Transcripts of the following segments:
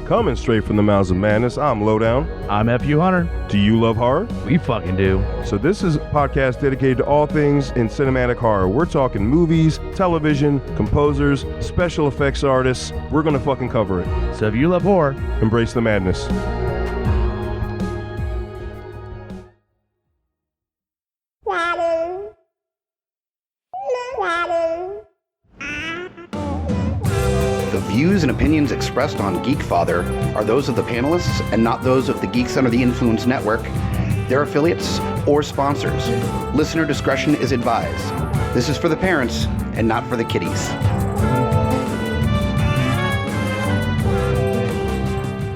Coming straight from the mouths of madness, I'm Lowdown. I'm FU Hunter. Do you love horror? We fucking do. So this is a podcast dedicated to all things in cinematic horror. We're talking movies, television, composers, special effects artists. We're gonna fucking cover it. So if you love horror, embrace the madness. The views and opinions expressed on Geekfather are those of the panelists and not those of the Geeks Under the Influence Network, their affiliates, or sponsors. Listener discretion is advised. This is for the parents and not for the kiddies.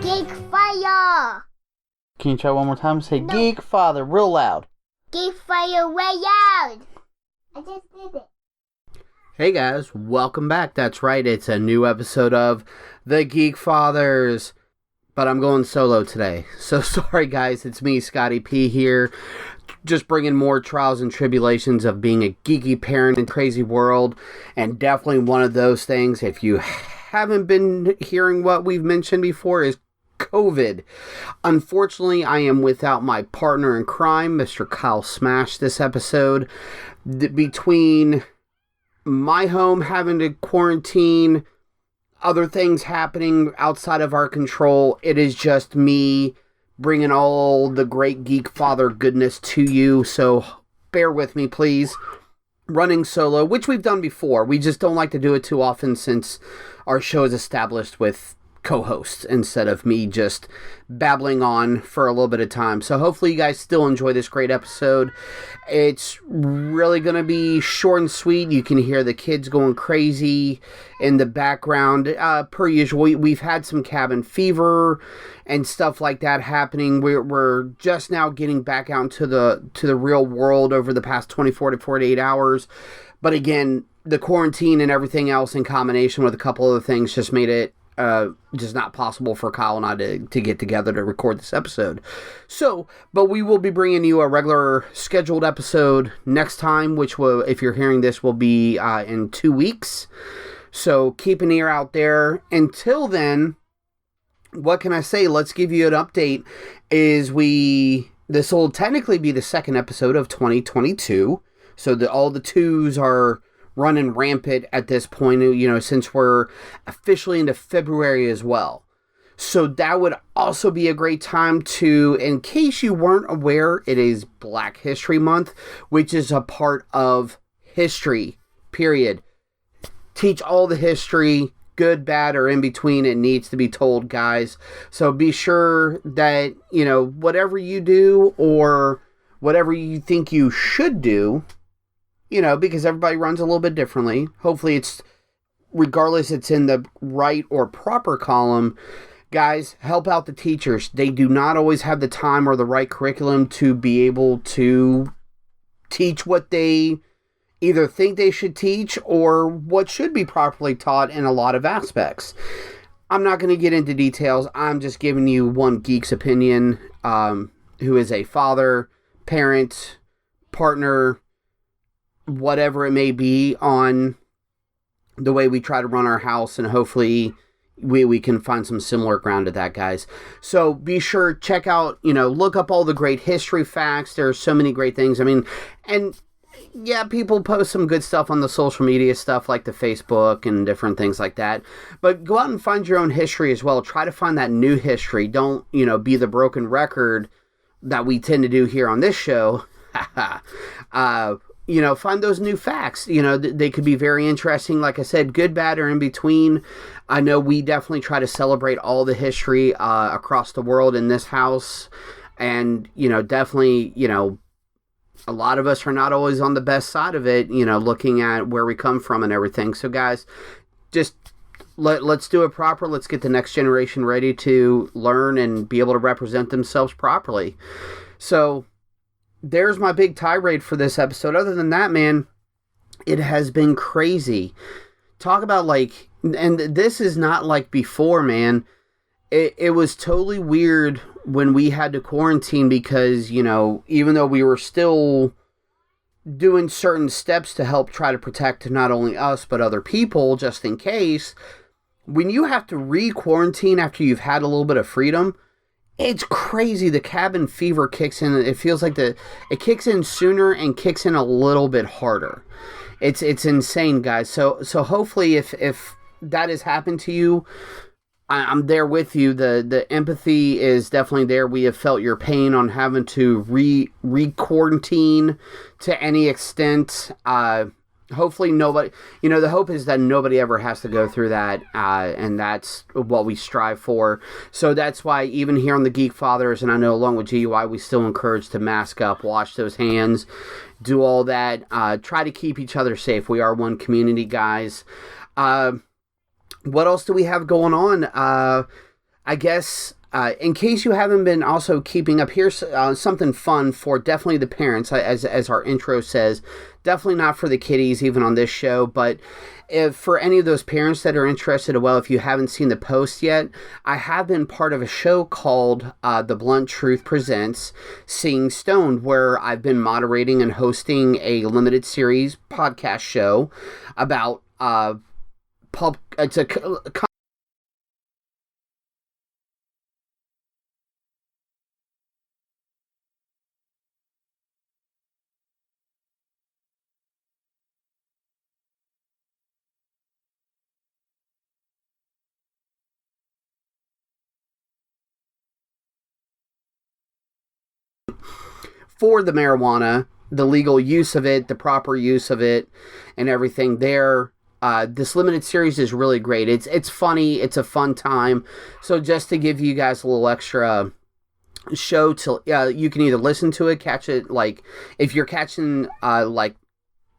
Geekfire! Can you try one more time? Say Geekfather real loud. Geekfire way out! I just did it. Hey guys, welcome back. That's right, it's a new episode of the Geekfathers. But I'm going solo today. So sorry guys, it's me, Scotty P here. Just bringing more trials and tribulations of being a geeky parent in a crazy world. And definitely one of those things, if you haven't been hearing what we've mentioned before, is COVID. Unfortunately, I am without my partner in crime, Mr. Kyle Smash, this episode. Between my home having to quarantine, other things happening outside of our control, it is just me bringing all the great Geekfather goodness to you, so bear with me, please. Running solo, which we've done before. We just don't like to do it too often since our show is established with co-hosts instead of me just babbling on for a little bit of time. So hopefully you guys still enjoy this great episode. It's really going to be short and sweet. You can hear the kids going crazy in the background. Per usual, we've had some cabin fever and stuff like that happening. We're just now getting back out into the real world over the past 24 to 48 hours. But again, the quarantine and everything else in combination with a couple other things just made it just not possible for Kyle and I to get together to record this episode. So, but we will be bringing you a regular scheduled episode next time, which will, if you're hearing this, will be in 2 weeks. So keep an ear out there. Until then, what can I say? Let's give you an update. This will technically be the second episode of 2022. So all the twos are running rampant at this point, since we're officially into February as well. So that would also be a great time to, in case you weren't aware, it is Black History Month, which is a part of history, period. Teach all the history, good, bad, or in between. It needs to be told, guys. So be sure that, whatever you do or whatever you think you should do, because everybody runs a little bit differently. Hopefully regardless it's in the right or proper column. Guys, help out the teachers. They do not always have the time or the right curriculum to be able to teach what they either think they should teach or what should be properly taught in a lot of aspects. I'm not going to get into details. I'm just giving you one geek's opinion, who is a father, parent, partner, whatever it may be, on the way we try to run our house, and hopefully we can find some similar ground to that, guys. So be sure, check out, look up all the great history facts. There are so many great things. And yeah, people post some good stuff on the social media stuff like the Facebook and different things like that. But go out and find your own history as well. Try to find that new history. Don't, be the broken record that we tend to do here on this show. Find those new facts. They could be very interesting. Like I said, good, bad, or in between. I know we definitely try to celebrate all the history across the world in this house. And, definitely, a lot of us are not always on the best side of it, looking at where we come from and everything. So, guys, just let's do it proper. Let's get the next generation ready to learn and be able to represent themselves properly. So there's my big tirade for this episode. Other than that, man, it has been crazy. Talk about and this is not like before, man. It was totally weird when we had to quarantine because, even though we were still doing certain steps to help try to protect not only us, but other people, just in case, when you have to re-quarantine after you've had a little bit of freedom, it's crazy. The cabin fever kicks in. It feels like it kicks in sooner and kicks in a little bit harder. It's insane, guys. So hopefully if that has happened to you, I'm there with you. The empathy is definitely there. We have felt your pain on having to re-quarantine to any extent. Hopefully nobody, the hope is that nobody ever has to go through that, and that's what we strive for. So that's why even here on the Geekfathers, and I know along with GUI, we still encourage to mask up, wash those hands, do all that, try to keep each other safe. We are one community, guys. What else do we have going on? I guess, in case you haven't been also keeping up, here's something fun for definitely the parents, as our intro says. Definitely not for the kiddies, even on this show, but if for any of those parents that are interested, well, if you haven't seen the post yet, I have been part of a show called The Blunt Truth Presents Seeing Stoned, where I've been moderating and hosting a limited series podcast show about it's a for the marijuana, the legal use of it, the proper use of it, and everything there. This limited series is really great. It's funny. It's a fun time. So just to give you guys a little extra show to, you can either listen to it, catch it, like, if you're catching, like,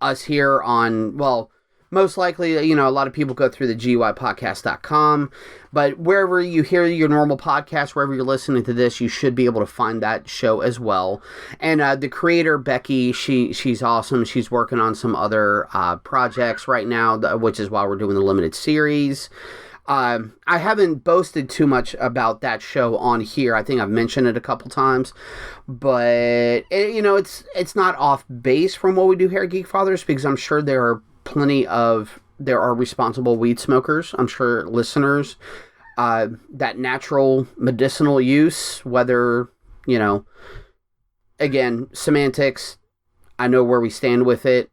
us here on, well, most likely, a lot of people go through the GUIpodcast.com, but wherever you hear your normal podcast, wherever you're listening to this, you should be able to find that show as well. And the creator, Becky, she's awesome. She's working on some other projects right now, which is why we're doing the limited series. I haven't boasted too much about that show on here. I think I've mentioned it a couple times, but it's not off base from what we do here at Geekfathers, because I'm sure there are responsible weed smokers. I'm sure listeners, that natural medicinal use, whether, again, semantics, I know where we stand with it,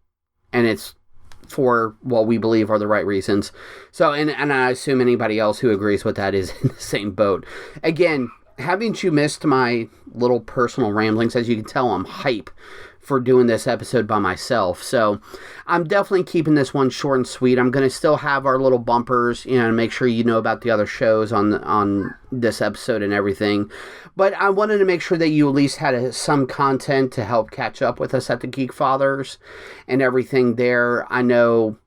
and it's for what we believe are the right reasons. So, and I assume anybody else who agrees with that is in the same boat. Again, haven't you missed my little personal ramblings? As you can tell, I'm hype for doing this episode by myself. So I'm definitely keeping this one short and sweet. I'm going to still have our little bumpers, make sure you know about the other shows on this episode and everything. But I wanted to make sure that you at least had some content to help catch up with us at the Geekfathers and everything there. I know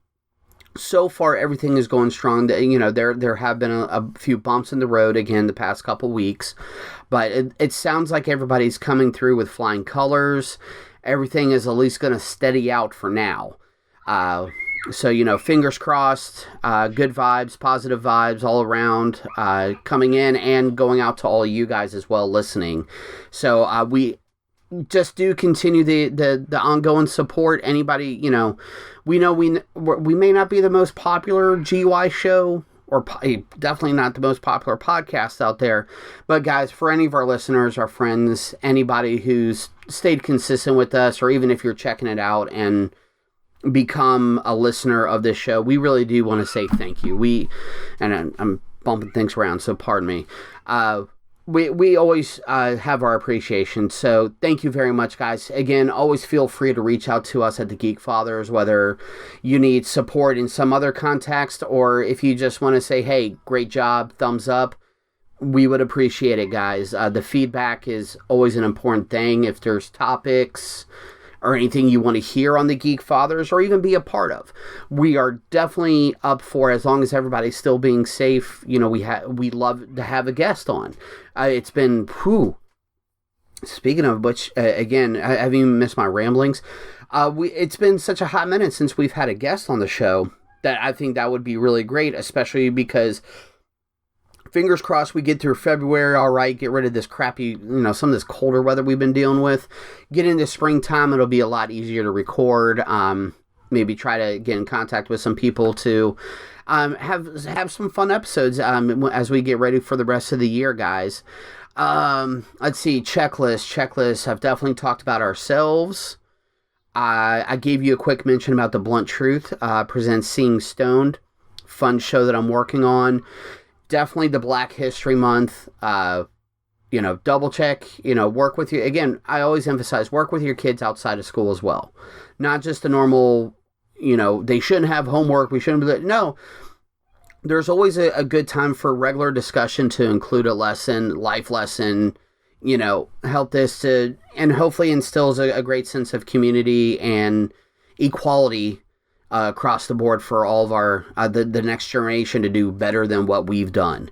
so far everything is going strong. There have been a few bumps in the road again the past couple weeks, but it sounds like everybody's coming through with flying colors. Everything is at least going to steady out for now. So, fingers crossed, good vibes, positive vibes all around, coming in and going out to all of you guys as well listening. So, we just do continue the ongoing support. Anybody, we know we may not be the most popular GUI show, or definitely not the most popular podcast out there. But guys, for any of our listeners, our friends, anybody who's stayed consistent with us, or even if you're checking it out and become a listener of this show, we really do want to say thank you. And I'm bumping things around, so pardon me. We always have our appreciation, so thank you very much, guys. Again, always feel free to reach out to us at the Geekfathers, whether you need support in some other context, or if you just want to say, hey, great job, thumbs up, we would appreciate it, guys. The feedback is always an important thing. If there's topics or anything you want to hear on the Geekfathers, or even be a part of, we are definitely up for, as long as everybody's still being safe. We love to have a guest on. It's been, speaking of which, again, I haven't even missed my ramblings. It's been such a hot minute since we've had a guest on the show that I think that would be really great, especially because fingers crossed we get through February all right, get rid of this crappy, some of this colder weather we've been dealing with. Get into springtime, it'll be a lot easier to record. maybe try to get in contact with some people to have some fun episodes as we get ready for the rest of the year, guys. Let's see, checklists. I've definitely talked about ourselves. I gave you a quick mention about The Blunt Truth presents Seeing Stoned, fun show that I'm working on. Definitely the Black History Month. Double check, work with you. Again, I always emphasize work with your kids outside of school as well. Not just the normal, they shouldn't have homework. We shouldn't be, no. There's always a good time for regular discussion to include a lesson, life lesson, help this to, and hopefully instills a great sense of community and equality across the board for all of our, the next generation to do better than what we've done.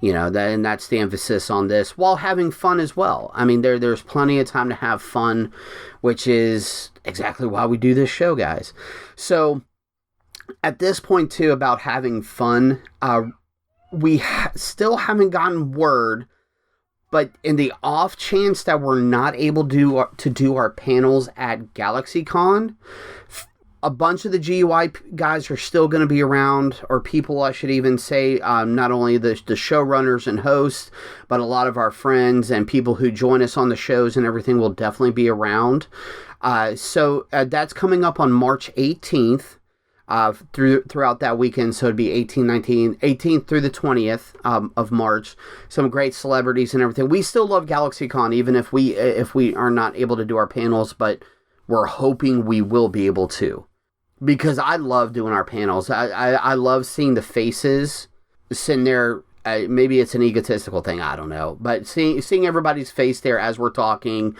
And that's the emphasis on this, while having fun as well. I mean, there's plenty of time to have fun, which is exactly why we do this show, guys. So, at this point, too, about having fun, we still haven't gotten word, but in the off chance that we're not able to do our panels at GalaxyCon, a bunch of the GUI guys are still going to be around, or people, I should even say, not only the showrunners and hosts, but a lot of our friends and people who join us on the shows and everything will definitely be around. So that's coming up on March 18th throughout that weekend. So it'd be 18th through the 20th of March. Some great celebrities and everything. We still love GalaxyCon, even if we are not able to do our panels, but we're hoping we will be able to. Because I love doing our panels. I love seeing the faces sitting there. Maybe it's an egotistical thing, I don't know. But seeing everybody's face there as we're talking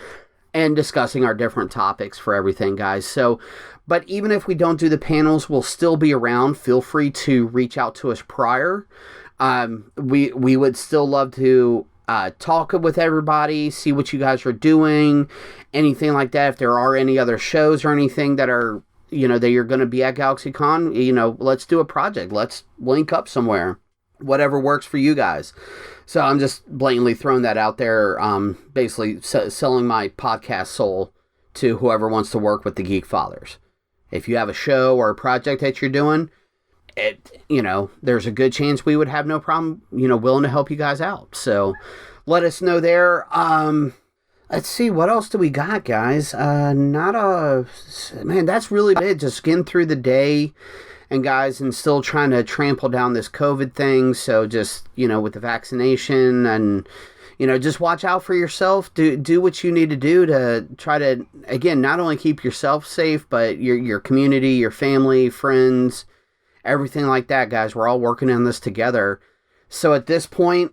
and discussing our different topics for everything, guys. So, but even if we don't do the panels, we'll still be around. Feel free to reach out to us prior. We would still love to talk with everybody, see what you guys are doing, anything like that. If there are any other shows or anything that are, that you're going to be at GalaxyCon, let's do a project. Let's link up somewhere. Whatever works for you guys. So I'm just blatantly throwing that out there, basically selling my podcast soul to whoever wants to work with the Geekfathers. If you have a show or a project that you're doing, there's a good chance we would have no problem, willing to help you guys out. So let us know there. Let's see, what else do we got, guys? Man, that's really it. Just getting through the day, and guys, and still trying to trample down this COVID thing. So just, with the vaccination and, just watch out for yourself. Do what you need to do to try to, again, not only keep yourself safe, but your community, your family, friends, everything like that, guys. We're all working on this together. So at this point,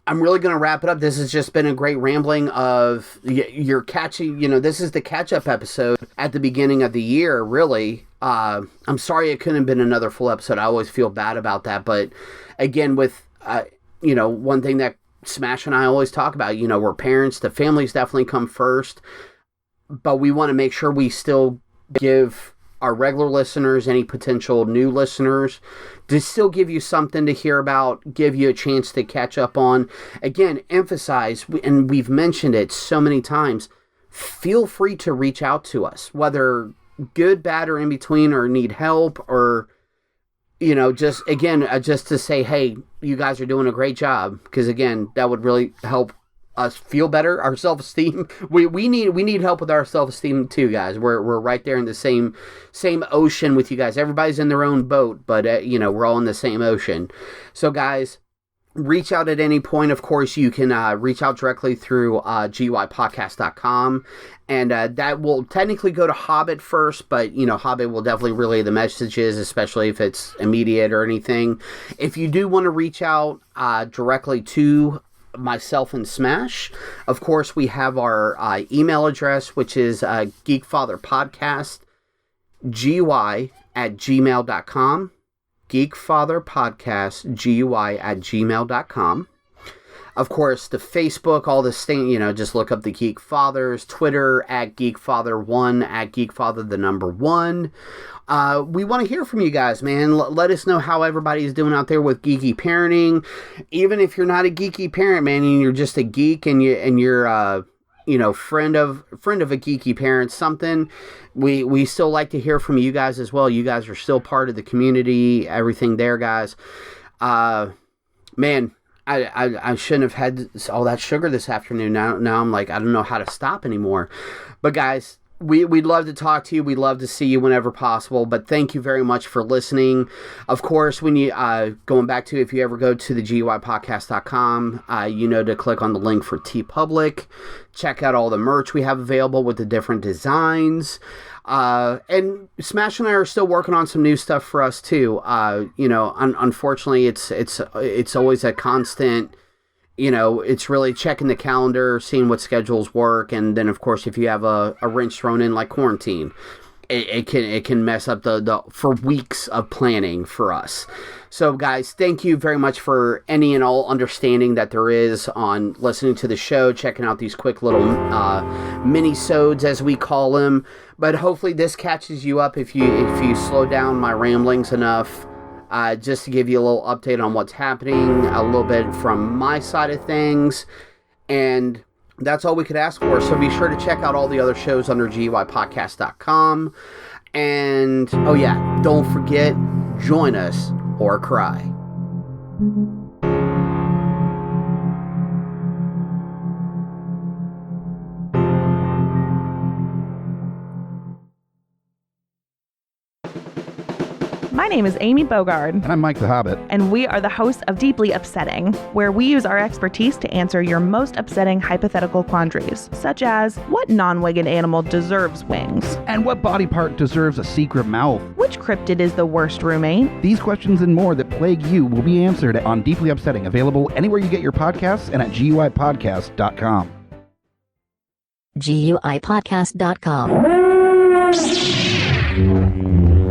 I'm really going to wrap it up. This has just been a great rambling of you're catching, this is the catch-up episode at the beginning of the year, really. I'm sorry it couldn't have been another full episode. I always feel bad about that. But again, with, one thing that Smash and I always talk about, we're parents. The families definitely come first. But we want to make sure we still give our regular listeners, any potential new listeners, to still give you something to hear about, give you a chance to catch up on. Again, emphasize, and we've mentioned it so many times, feel free to reach out to us, whether good, bad, or in between, or need help, or, just to say, hey, you guys are doing a great job, because again, that would really help us feel better, our self-esteem. We need help with our self-esteem too, guys. We're right there in the same ocean with you guys. Everybody's in their own boat, but we're all in the same ocean. So guys, reach out at any point. Of course, you can reach out directly through GUIpodcast.com, and that will technically go to Hobbit first, but Hobbit will definitely relay the messages, especially if it's immediate or anything. If you do want to reach out directly to myself and Smash, of course, we have our email address, which is geekfatherpodcast, GUI@gmail.com, geekfatherpodcast, GUI@gmail.com. Of course, the Facebook, all this thing, just look up the Geekfathers, Twitter @Geekfather1, @Geekfather1. We want to hear from you guys, man. Let us know how everybody's doing out there with geeky parenting. Even if you're not a geeky parent, man, and you're just a geek and you're friend of a geeky parent, something, we still like to hear from you guys as well. You guys are still part of the community, everything there, guys. Man, I shouldn't have had all that sugar this afternoon. Now I'm like, I don't know how to stop anymore. But guys, we'd love to talk to you. We'd love to see you whenever possible. But thank you very much for listening. Of course, when you going back to, if you ever go to the GUIPodcast.com, to click on the link for TeePublic. Check out all the merch we have available with the different designs. And Smash and I are still working on some new stuff for us too. Unfortunately, it's always a constant. It's really checking the calendar, seeing what schedules work, and then of course, if you have a wrench thrown in like quarantine, it can mess up the for weeks of planning for us. So guys, thank you very much for any and all understanding that there is on listening to the show, checking out these quick little mini-sodes as we call them. But hopefully this catches you up if you slow down my ramblings enough. Just to give you a little update on what's happening, a little bit from my side of things, and that's all we could ask for. So be sure to check out all the other shows under GUIPodcast.com, and oh yeah, don't forget, join us or cry. My name is Amy Bogard. And I'm Mike the Hobbit. And we are the hosts of Deeply Upsetting, where we use our expertise to answer your most upsetting hypothetical quandaries, such as, what non-winged animal deserves wings? And what body part deserves a secret mouth? Which cryptid is the worst roommate? These questions and more that plague you will be answered on Deeply Upsetting, available anywhere you get your podcasts and at GUIPodcast.com. GUIPodcast.com.